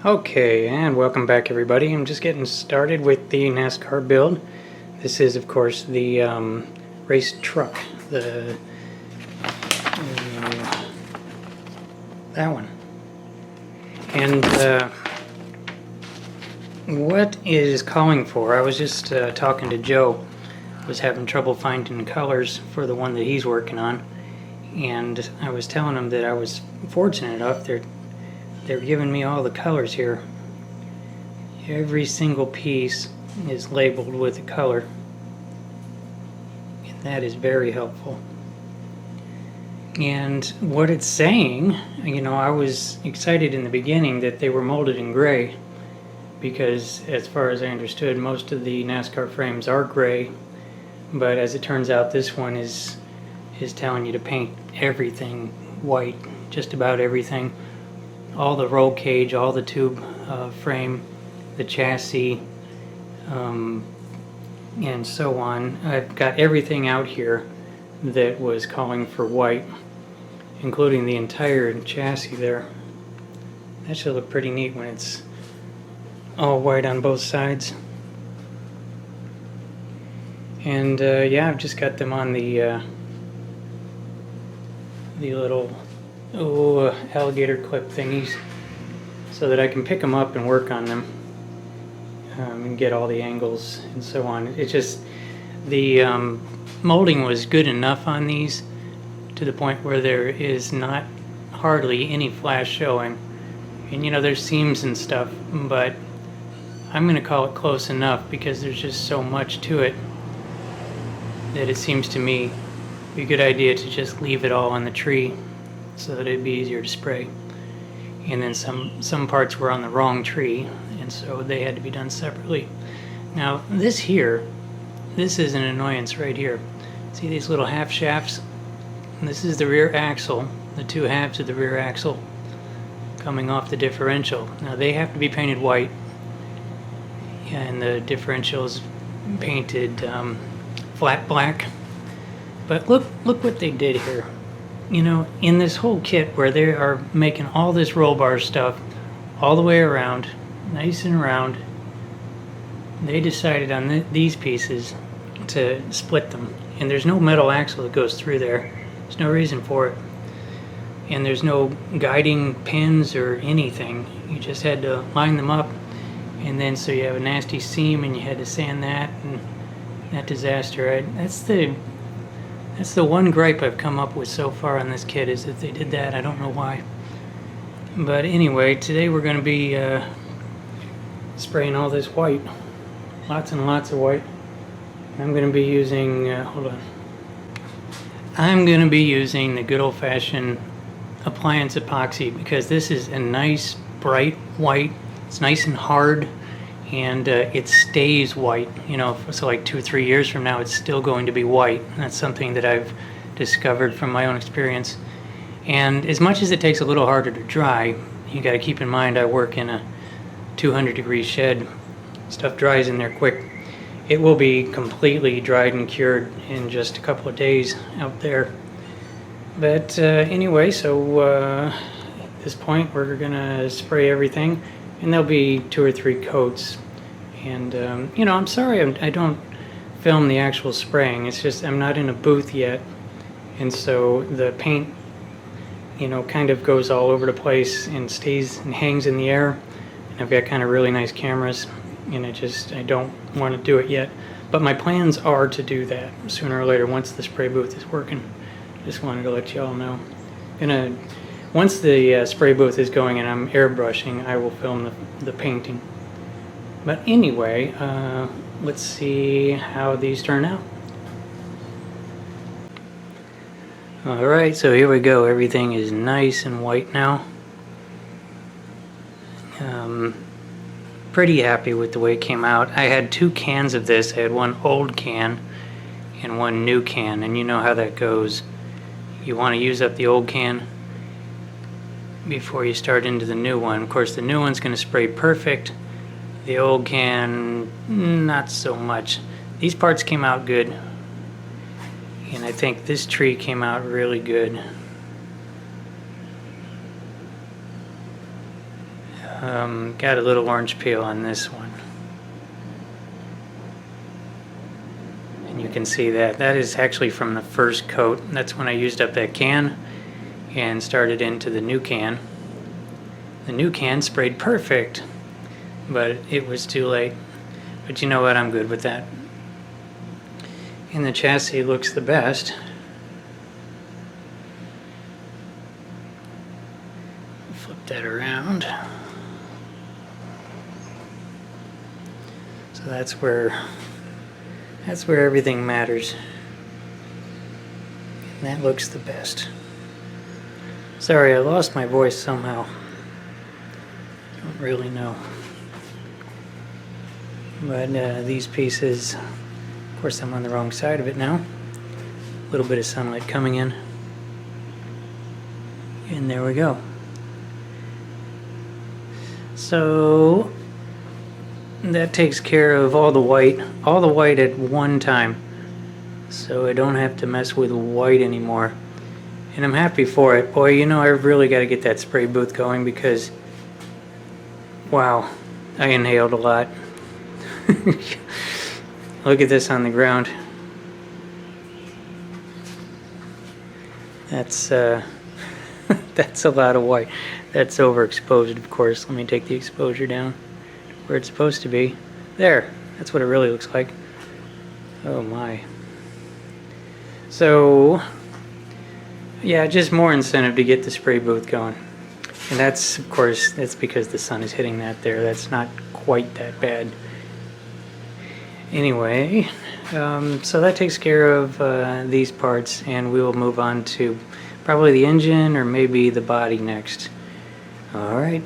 Okay, and welcome back everybody. I'm just getting started with the NASCAR build. This is, of course, the race truck, that one. And what it is calling for, I was just talking to Joe, was having trouble finding colors for the one that he's working on, and I was telling him that I was fortunate enough, they're giving me all the colors here. Every single piece is labeled with a color, and that is very helpful. And what it's saying, I was excited in the beginning that they were molded in gray, because as far as I understood, most of the NASCAR frames are gray, but as it turns out, this one is telling you to paint everything white, just about everything. All the roll cage, all the tube frame, the chassis, and so on. I've got everything out here that was calling for white, including the entire chassis there. That should look pretty neat when it's all white on both sides. And yeah, I've just got them on the little alligator clip thingies so that I can pick them up and work on them and get all the angles and so on. It's just the molding was good enough on these to the point where there is not hardly any flash showing, and there's seams and stuff, but I'm going to call it close enough because there's just so much to it that it seems to me be a good idea to just leave it all on the tree so that it'd be easier to spray. And then some parts were on the wrong tree, and so they had to be done separately. Now this is an annoyance right here. See these little half shafts? And this is the rear axle, the two halves of the rear axle coming off the differential. Now they have to be painted white, and the differential is painted flat black. But look what they did here. In this whole kit where they are making all this roll bar stuff all the way around, nice and round, they decided on these pieces to split them. And there's no metal axle that goes through there. There's no reason for it. And there's no guiding pins or anything. You just had to line them up. And then so you have a nasty seam and you had to sand that, and that disaster. That's the one gripe I've come up with so far on this kit, is that they did that. I don't know why. But anyway, today we're going to be spraying all this white. Lots and lots of white. I'm going to be using, I'm going to be using the good old-fashioned appliance epoxy, because this is a nice bright white. It's nice and hard, and it stays white. So like 2 or 3 years from now, it's still going to be white. And that's something that I've discovered from my own experience. And as much as it takes a little harder to dry, you got to keep in mind I work in a 200-degree shed. Stuff dries in there quick. It will be completely dried and cured in just a couple of days out there. But anyway, so at this point we're gonna spray everything, and there'll be 2 or 3 coats. And I'm sorry I don't film the actual spraying. It's just I'm not in a booth yet, and so the paint kind of goes all over the place and stays and hangs in the air. And I've got kind of really nice cameras, and I don't want to do it yet. But my plans are to do that sooner or later once the spray booth is working. Just wanted to let you all know. Once the spray booth is going and I'm airbrushing, I will film the painting. But anyway, let's see how these turn out. Alright, so here we go. Everything is nice and white now. Pretty happy with the way it came out. I had 2 cans of this. I had one old can and one new can, and you know how that goes. You want to use up the old can before you start into the new one. Of course, the new one's going to spray perfect. The old can, not so much. These parts came out good, and I think this tree came out really good. Got a little orange peel on this one. And you can see that. That is actually from the first coat. That's when I used up that can and started into the new can. The new can sprayed perfect, but it was too late. But you know what? I'm good with that. And the chassis looks the best. Flip that around. So that's where everything matters. And that looks the best. Sorry, I lost my voice somehow. Don't really know. But these pieces, of course I'm on the wrong side of it now. A little bit of sunlight coming in. And there we go. So that takes care of all the white at one time. So I don't have to mess with white anymore. And I'm happy for it. Boy, you know, I really got to get that spray booth going because, wow, I inhaled a lot. Look at this on the ground. That's that's a lot of white. That's overexposed, of course. Let me take the exposure down where it's supposed to be. There, that's what it really looks like. Oh my. So, yeah, just more incentive to get the spray booth going. And that's, of course, that's because the sun is hitting that there. That's not quite that bad. Anyway, so that takes care of these parts, and we will move on to probably the engine or maybe the body next. All right.